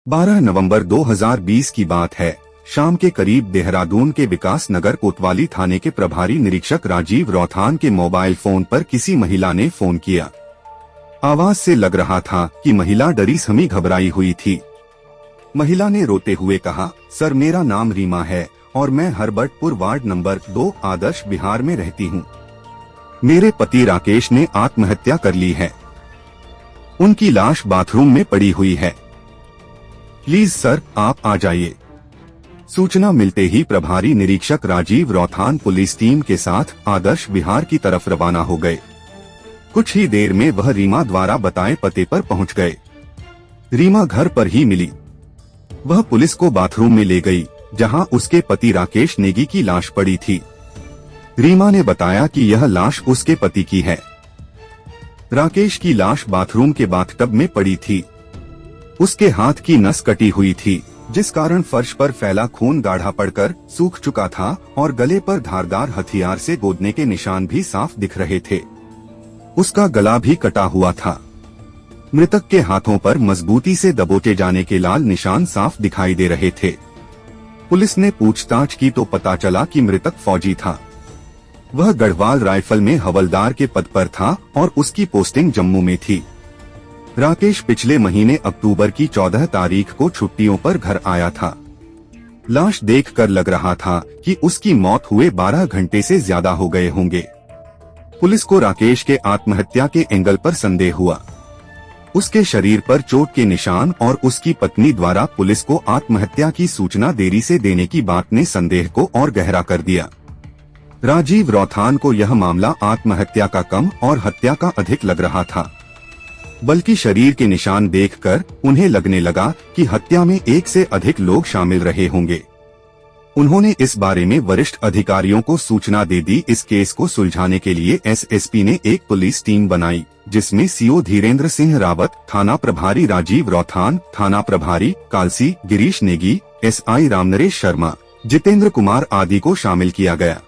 12 नवंबर 2020 की बात है। शाम के करीब देहरादून के विकास नगर कोतवाली थाने के प्रभारी निरीक्षक राजीव रौथान के मोबाइल फोन पर किसी महिला ने फोन किया। आवाज से लग रहा था कि महिला डरी समी घबराई हुई थी। महिला ने रोते हुए कहा, सर मेरा नाम रीमा है और मैं हरबटपुर वार्ड नंबर 2 आदर्श बिहार में रहती हूँ। मेरे पति राकेश ने आत्महत्या कर ली है। उनकी लाश बाथरूम में पड़ी हुई है। प्लीज सर आप आ जाइए। सूचना मिलते ही प्रभारी निरीक्षक राजीव रौथान पुलिस टीम के साथ आदर्श विहार की तरफ रवाना हो गए। कुछ ही देर में वह रीमा द्वारा बताए पते पर पहुंच गए। रीमा घर पर ही मिली। वह पुलिस को बाथरूम में ले गई, जहां उसके पति राकेश नेगी की लाश पड़ी थी। रीमा ने बताया कि यह लाश उसके पति की है। राकेश की लाश बाथरूम के बाथटब में पड़ी थी। उसके हाथ की नस कटी हुई थी, जिस कारण फर्श पर फैला खून गाढ़ा पड़कर सूख चुका था और गले पर धारदार हथियार से गोदने के निशान भी साफ दिख रहे थे। उसका गला भी कटा हुआ था। मृतक के हाथों पर मजबूती से दबोचे जाने के लाल निशान साफ दिखाई दे रहे थे। पुलिस ने पूछताछ की तो पता चला कि मृतक फौजी था। वह गढ़वाल राइफल में हवलदार के पद पर था और उसकी पोस्टिंग जम्मू में थी। राकेश पिछले महीने अक्टूबर की 14 तारीख को छुट्टियों पर घर आया था। लाश देखकर लग रहा था कि उसकी मौत हुए 12 घंटे से ज्यादा हो गए होंगे। पुलिस को राकेश के आत्महत्या के एंगल पर संदेह हुआ। उसके शरीर पर चोट के निशान और उसकी पत्नी द्वारा पुलिस को आत्महत्या की सूचना देरी से देने की बात ने संदेह को और गहरा कर दिया। राजीव रौथान को यह मामला आत्महत्या का कम और हत्या का अधिक लग रहा था, बल्कि शरीर के निशान देखकर उन्हें लगने लगा कि हत्या में एक से अधिक लोग शामिल रहे होंगे। उन्होंने इस बारे में वरिष्ठ अधिकारियों को सूचना दे दी। इस केस को सुलझाने के लिए एसएसपी ने एक पुलिस टीम बनाई, जिसमें सीओ धीरेन्द्र सिंह रावत, थाना प्रभारी राजीव रौथान, थाना प्रभारी कालसी गिरीश नेगी, एसआई रामनरेश शर्मा, जितेंद्र कुमार आदि को शामिल किया गया।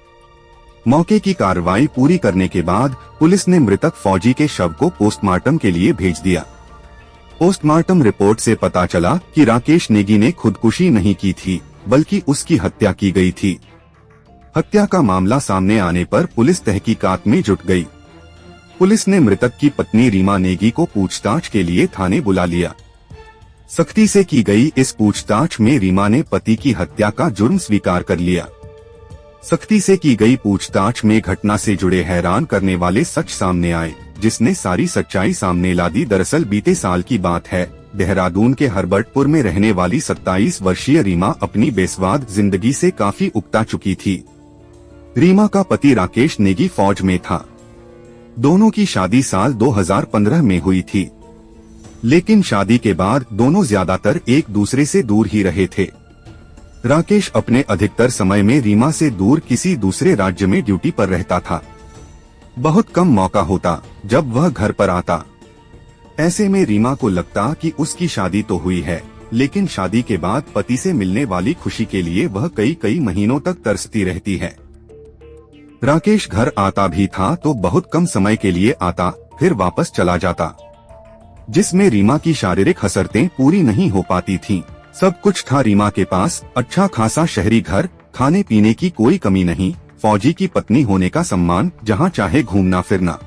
मौके की कार्रवाई पूरी करने के बाद पुलिस ने मृतक फौजी के शव को पोस्टमार्टम के लिए भेज दिया। पोस्टमार्टम रिपोर्ट से पता चला कि राकेश नेगी ने खुदकुशी नहीं की थी, बल्कि उसकी हत्या की गई थी। हत्या का मामला सामने आने पर पुलिस तहकीकात में जुट गई। पुलिस ने मृतक की पत्नी रीमा नेगी को पूछताछ के लिए थाने बुला लिया। सख्ती से की गई इस पूछताछ में रीमा ने पति की हत्या का जुर्म स्वीकार कर लिया। सख्ती से की गई पूछताछ में घटना से जुड़े हैरान करने वाले सच सामने आए, जिसने सारी सच्चाई सामने ला दी। दरअसल बीते साल की बात है। देहरादून के हरबटपुर में रहने वाली 27 वर्षीय रीमा अपनी बेस्वाद जिंदगी से काफी उकता चुकी थी। रीमा का पति राकेश नेगी फौज में था। दोनों की शादी साल 2015 में हुई थी, लेकिन शादी के बाद दोनों ज्यादातर एक दूसरे से दूर ही रहे थे। राकेश अपने अधिकतर समय में रीमा से दूर किसी दूसरे राज्य में ड्यूटी पर रहता था। बहुत कम मौका होता जब वह घर पर आता। ऐसे में रीमा को लगता कि उसकी शादी तो हुई है, लेकिन शादी के बाद पति से मिलने वाली खुशी के लिए वह कई महीनों तक तरसती रहती है। राकेश घर आता भी था तो बहुत कम समय के लिए आता, फिर वापस चला जाता, जिसमें रीमा की शारीरिक हसरतें पूरी नहीं हो पाती थीं। सब कुछ था रीमा के पास, अच्छा खासा शहरी घर, खाने पीने की कोई कमी नहीं, फौजी की पत्नी होने का सम्मान, जहां चाहे घूमना फिरना।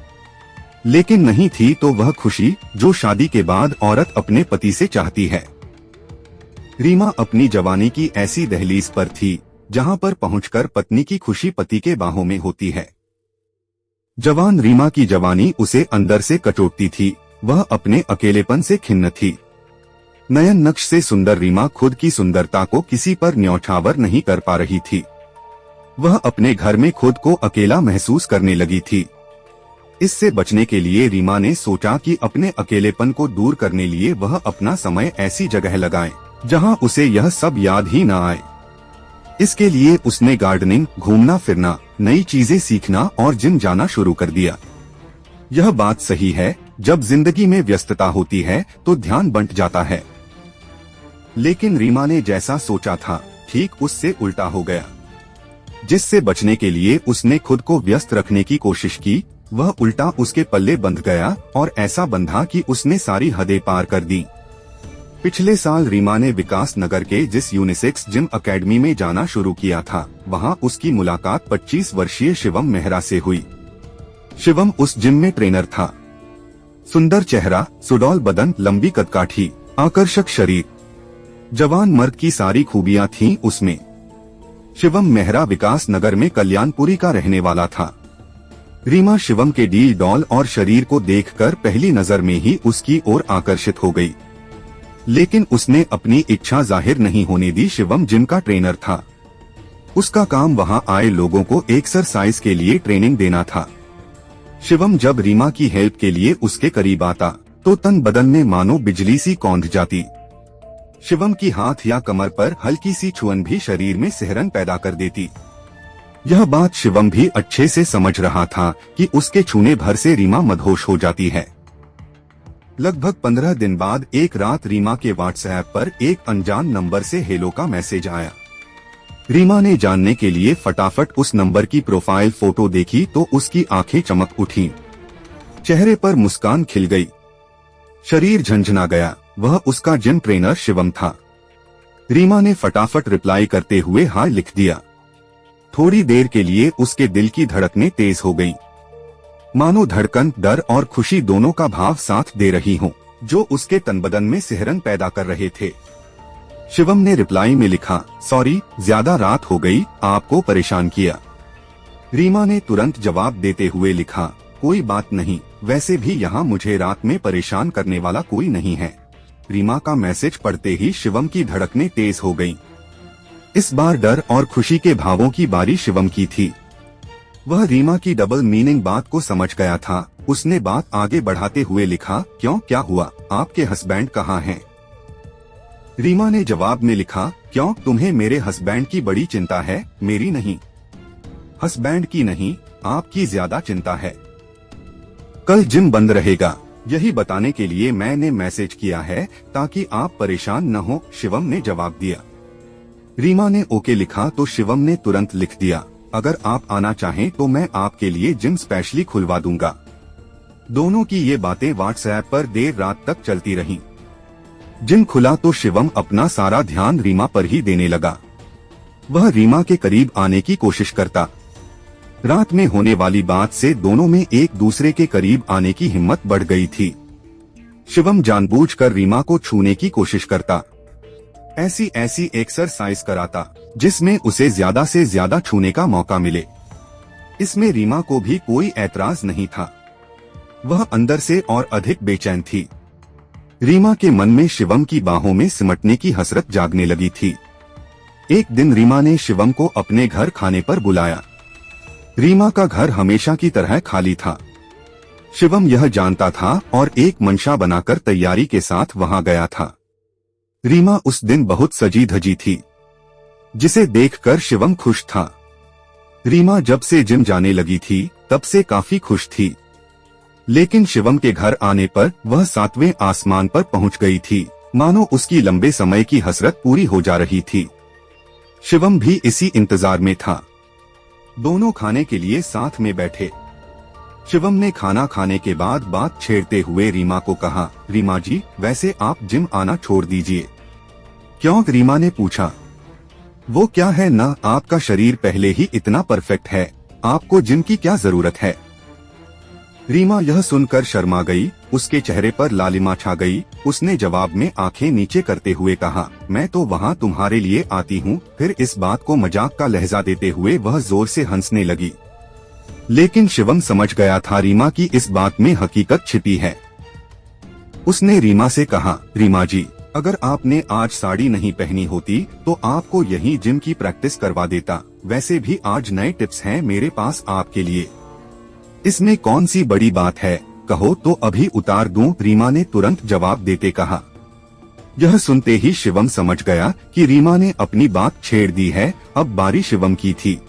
लेकिन नहीं थी तो वह खुशी जो शादी के बाद औरत अपने पति से चाहती है। रीमा अपनी जवानी की ऐसी दहलीज पर थी, जहां पर पहुंचकर पत्नी की खुशी पति के बाहों में होती है। जवान रीमा की जवानी उसे अंदर से कचोटती थी। वह अपने अकेलेपन से खिन्न थी। नयन नक्श से सुंदर रीमा खुद की सुंदरता को किसी पर न्यौछावर नहीं कर पा रही थी। वह अपने घर में खुद को अकेला महसूस करने लगी थी। इससे बचने के लिए रीमा ने सोचा कि अपने अकेलेपन को दूर करने लिए वह अपना समय ऐसी जगह लगाए जहां उसे यह सब याद ही न आए। इसके लिए उसने गार्डनिंग, घूमना फिरना, नई चीजें सीखना और जिम जाना शुरू कर दिया। यह बात सही है, जब जिंदगी में व्यस्तता होती है तो ध्यान बंट जाता है। लेकिन रीमा ने जैसा सोचा था ठीक उससे उल्टा हो गया। जिससे बचने के लिए उसने खुद को व्यस्त रखने की कोशिश की, वह उल्टा उसके पल्ले बंध गया और ऐसा बंधा कि उसने सारी हदें पार कर दी। पिछले साल रीमा ने विकास नगर के जिस यूनिसेक्स जिम एकेडमी में जाना शुरू किया था, वहां उसकी मुलाकात 25 वर्षीय शिवम मेहरा से हुई। शिवम उस जिम में ट्रेनर था। सुंदर चेहरा, सुडौल बदन, लंबी कदकाठी, आकर्षक शरीर, जवान मर्द की सारी खूबियां थीं उसमें। शिवम मेहरा विकास नगर में कल्याणपुरी का रहने वाला था। रीमा शिवम के डील डॉल और शरीर को देखकर पहली नजर में ही उसकी ओर आकर्षित हो गई, लेकिन उसने अपनी इच्छा जाहिर नहीं होने दी। शिवम जिम का ट्रेनर था। उसका काम वहां आए लोगों को एक्सरसाइज के लिए ट्रेनिंग देना था। शिवम जब रीमा की हेल्प के लिए उसके करीब आता तो तन बदन में मानो बिजली सी कौंध जाती। शिवम की हाथ या कमर पर हल्की सी छुअन भी शरीर में सिहरन पैदा कर देती। यह बात शिवम भी अच्छे से समझ रहा था कि उसके छूने भर से रीमा मदहोश हो जाती है। लगभग 15 दिन बाद एक रात रीमा के व्हाट्सएप पर एक अनजान नंबर से हेलो का मैसेज आया। रीमा ने जानने के लिए फटाफट उस नंबर की प्रोफाइल फोटो देखी तो उसकी आंखें चमक उठीं। चेहरे पर मुस्कान खिल गई, शरीर झंझना गया। वह उसका जिम ट्रेनर शिवम था। रीमा ने फटाफट रिप्लाई करते हुए हाय लिख दिया। थोड़ी देर के लिए उसके दिल की धड़कनें तेज हो गईं। मानो धड़कन, डर और खुशी दोनों का भाव साथ दे रही हों, जो उसके तन बदन में सिहरन पैदा कर रहे थे। शिवम ने रिप्लाई में लिखा, सॉरी, ज्यादा रात हो गई, आपको परेशान किया। रीमा ने तुरंत जवाब देते हुए लिखा, कोई बात नहीं, वैसे भी यहाँ मुझे रात में परेशान करने वाला कोई नहीं है। रीमा का मैसेज पढ़ते ही शिवम की धड़कनें तेज हो गईं। इस बार डर और खुशी के भावों की बारी शिवम की थी। वह रीमा की डबल मीनिंग बात को समझ गया था। उसने बात आगे बढ़ाते हुए लिखा, क्यों, क्या हुआ, आपके हस्बैंड कहाँ हैं? रीमा ने जवाब में लिखा, क्यों, तुम्हें मेरे हस्बैंड की बड़ी चिंता है, मेरी नहीं। हस्बैंड की नहीं, आपकी ज्यादा चिंता है। कल जिम बंद रहेगा, यही बताने के लिए मैंने मैसेज किया है ताकि आप परेशान न हो, शिवम ने जवाब दिया। रीमा ने ओके लिखा तो शिवम ने तुरंत लिख दिया, अगर आप आना चाहें तो मैं आपके लिए जिम स्पेशली खुलवा दूंगा। दोनों की ये बातें व्हाट्सएप पर देर रात तक चलती रहीं। जिम खुला तो शिवम अपना सारा ध्यान रीमा पर ही देने लगा। वह रीमा के करीब आने की कोशिश करता। रात में होने वाली बात से दोनों में एक दूसरे के करीब आने की हिम्मत बढ़ गई थी। शिवम जानबूझकर रीमा को छूने की कोशिश करता, ऐसी ऐसी एक्सरसाइज कराता जिसमें उसे ज्यादा से ज्यादा छूने का मौका मिले। इसमें रीमा को भी कोई ऐतराज नहीं था। वह अंदर से और अधिक बेचैन थी। रीमा के मन में शिवम की बाहों में सिमटने की हसरत जागने लगी थी। एक दिन रीमा ने शिवम को अपने घर खाने पर बुलाया। रीमा का घर हमेशा की तरह खाली था। शिवम यह जानता था और एक मंशा बनाकर तैयारी के साथ वहां गया था। रीमा उस दिन बहुत सजी धजी थी, जिसे देखकर शिवम खुश था। रीमा जब से जिम जाने लगी थी तब से काफी खुश थी, लेकिन शिवम के घर आने पर वह 7वें आसमान पर पहुंच गई थी, मानो उसकी लंबे समय की हसरत पूरी हो जा रही थी। शिवम भी इसी इंतजार में था। दोनों खाने के लिए साथ में बैठे। शिवम ने खाना खाने के बाद बात छेड़ते हुए रीमा को कहा, रीमा जी, वैसे आप जिम आना छोड़ दीजिए। क्यों? रीमा ने पूछा। वो क्या है ना, आपका शरीर पहले ही इतना परफेक्ट है, आपको जिम की क्या जरूरत है? रीमा यह सुनकर शर्मा गई, उसके चेहरे पर लालिमा छा गई। उसने जवाब में आंखें नीचे करते हुए कहा, मैं तो वहाँ तुम्हारे लिए आती हूँ। फिर इस बात को मजाक का लहजा देते हुए वह जोर से हंसने लगी। लेकिन शिवम समझ गया था रीमा की इस बात में हकीकत छिपी है। उसने रीमा से कहा, रीमा जी, अगर आपने आज साड़ी नहीं पहनी होती तो आपको यहीं जिम की प्रैक्टिस करवा देता। वैसे भी आज नए टिप्स हैं मेरे पास आपके लिए। इसमें कौन सी बड़ी बात है, कहो तो अभी उतार दूं। रीमा ने तुरंत जवाब देते कहा। यह सुनते ही शिवम समझ गया कि रीमा ने अपनी बात छेड़ दी है। अब बारी शिवम की थी।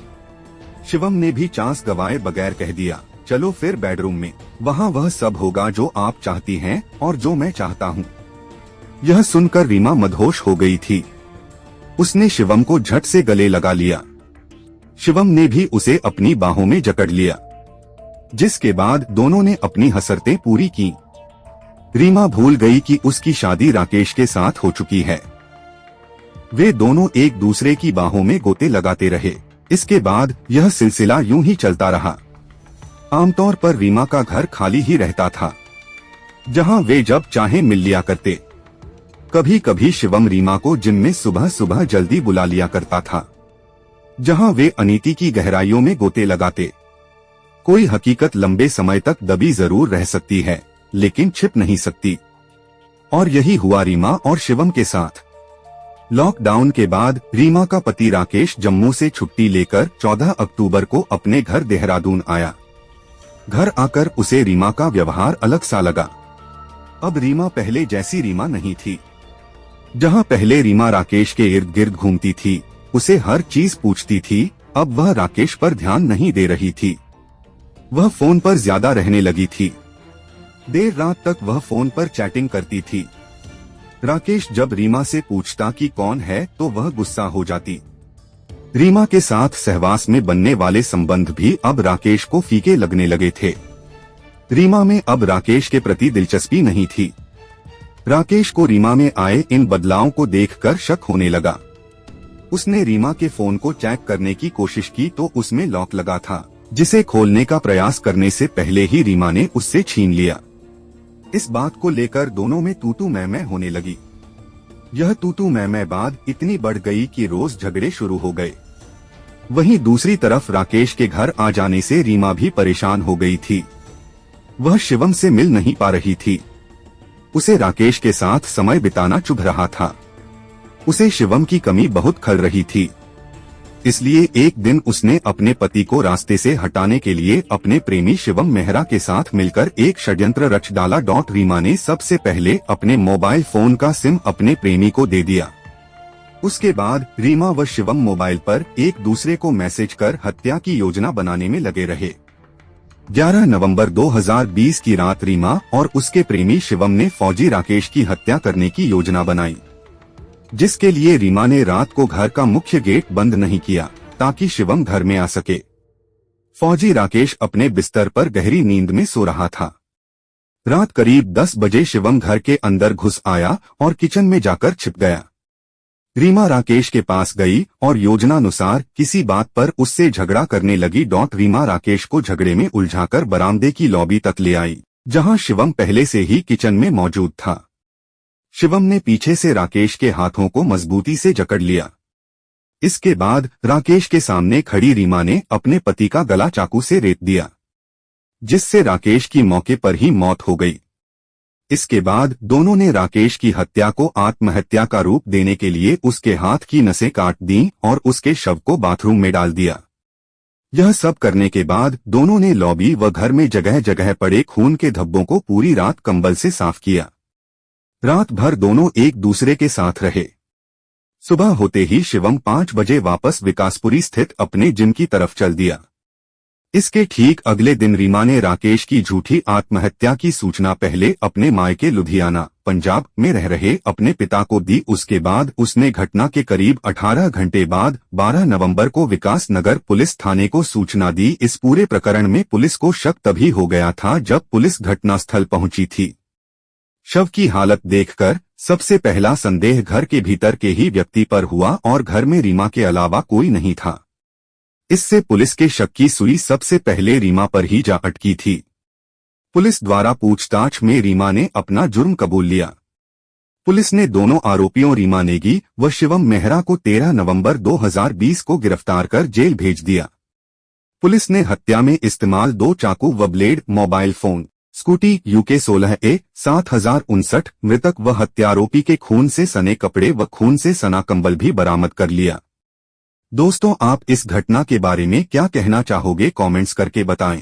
शिवम ने भी चांस गवाए बगैर कह दिया, चलो फिर बेडरूम में, वहाँ वह सब होगा जो आप चाहती हैं और जो मैं चाहता हूँ। यह सुनकर रीमा मदहोश हो गई थी। उसने शिवम को झट से गले लगा लिया। शिवम ने भी उसे अपनी बाहों में जकड़ लिया, जिसके बाद दोनों ने अपनी हसरतें पूरी की। रीमा भूल गई कि उसकी शादी राकेश के साथ हो चुकी है। वे दोनों एक दूसरे की बाहों में गोते लगाते रहे। इसके बाद यह सिलसिला यूं ही चलता रहा। आमतौर पर रीमा का घर खाली ही रहता था, जहां वे जब चाहे मिल लिया करते। कभी कभी शिवम रीमा को जिम में सुबह सुबह जल्दी बुला लिया करता था, जहां वे अनीति की गहराइयों में गोते लगाते। कोई हकीकत लंबे समय तक दबी जरूर रह सकती है, लेकिन छिप नहीं सकती। और यही हुआ रीमा और शिवम के साथ। लॉकडाउन के बाद रीमा का पति राकेश जम्मू से छुट्टी लेकर 14 अक्टूबर को अपने घर देहरादून आया। घर आकर उसे रीमा का व्यवहार अलग सा लगा। अब रीमा पहले जैसी रीमा नहीं थी। जहां पहले रीमा राकेश के इर्द गिर्द घूमती थी, उसे हर चीज पूछती थी, अब वह राकेश पर ध्यान नहीं दे रही थी। वह फोन पर ज्यादा रहने लगी थी। देर रात तक वह फोन पर चैटिंग करती थी। राकेश जब रीमा से पूछता कि कौन है तो वह गुस्सा हो जाती। रीमा के साथ सहवास में बनने वाले संबंध भी अब राकेश को फीके लगने लगे थे। रीमा में अब राकेश के प्रति दिलचस्पी नहीं थी। राकेश को रीमा में आए इन बदलावों को देखकर शक होने लगा। उसने रीमा के फोन को चेक करने की कोशिश की तो उसमें लॉक लगा था, जिसे खोलने का प्रयास करने से पहले ही रीमा ने उससे छीन लिया। इस बात को लेकर दोनों में तू मैं होने लगी। यह तू मैं बात इतनी बढ़ गई कि रोज झगड़े शुरू हो गए। वहीं दूसरी तरफ राकेश के घर आ जाने से रीमा भी परेशान हो गई थी। वह शिवम से मिल नहीं पा रही थी। उसे राकेश के साथ समय बिताना चुभ रहा था। उसे शिवम की कमी बहुत खल रही थी। इसलिए एक दिन उसने अपने पति को रास्ते से हटाने के लिए अपने प्रेमी शिवम मेहरा के साथ मिलकर एक षड्यंत्र रच डाला। रीमा ने सबसे पहले अपने मोबाइल फोन का सिम अपने प्रेमी को दे दिया। उसके बाद रीमा व शिवम मोबाइल पर एक दूसरे को मैसेज कर हत्या की योजना बनाने में लगे रहे। 11 नवंबर 2020 की रात रीमा और उसके प्रेमी शिवम ने फौजी राकेश की हत्या करने की योजना बनाई, जिसके लिए रीमा ने रात को घर का मुख्य गेट बंद नहीं किया ताकि शिवम घर में आ सके। फौजी राकेश अपने बिस्तर पर गहरी नींद में सो रहा था। रात करीब 10 बजे शिवम घर के अंदर घुस आया और किचन में जाकर छिप गया। रीमा राकेश के पास गई और योजनानुसार किसी बात पर उससे झगड़ा करने लगी। रीमा राकेश को झगड़े में उलझाकर बरामदे की लॉबी तक ले आई, जहां शिवम पहले से ही किचन में मौजूद था। शिवम ने पीछे से राकेश के हाथों को मजबूती से जकड़ लिया। इसके बाद राकेश के सामने खड़ी रीमा ने अपने पति का गला चाकू से रेत दिया, जिससे राकेश की मौके पर ही मौत हो गई। इसके बाद दोनों ने राकेश की हत्या को आत्महत्या का रूप देने के लिए उसके हाथ की नसें काट दी और उसके शव को बाथरूम में डाल दिया। यह सब करने के बाद दोनों ने लॉबी व घर में जगह जगह पड़े खून के धब्बों को पूरी रात कंबल से साफ किया। रात भर दोनों एक दूसरे के साथ रहे। सुबह होते ही शिवम 5 बजे वापस विकासपुरी स्थित अपने जिम की तरफ चल दिया। इसके ठीक अगले दिन रीमा ने राकेश की झूठी आत्महत्या की सूचना पहले अपने मायके लुधियाना, पंजाब में रह रहे अपने पिता को दी। उसके बाद उसने घटना के करीब 18 घंटे बाद 12 नवंबर को विकास नगर पुलिस थाने को सूचना दी। इस पूरे प्रकरण में पुलिस को शक तभी हो गया था जब पुलिस घटनास्थल पहुंची थी। शव की हालत देखकर सबसे पहला संदेह घर के भीतर के ही व्यक्ति पर हुआ और घर में रीमा के अलावा कोई नहीं था। इससे पुलिस के शक की सुई सबसे पहले रीमा पर ही जा अटकी थी। पुलिस द्वारा पूछताछ में रीमा ने अपना जुर्म कबूल लिया। पुलिस ने दोनों आरोपियों रीमा नेगी व शिवम मेहरा को 13 नवंबर 2020 को गिरफ्तार कर जेल भेज दिया। पुलिस ने हत्या में इस्तेमाल 2 चाकू व blade, mobile phone, scooty UK 16A 7059, मृतक व हत्यारोपी के खून से सने कपड़े व खून से सना कंबल भी बरामद कर लिया। दोस्तों, आप इस घटना के बारे में क्या कहना चाहोगे? कमेंट्स करके बताएं।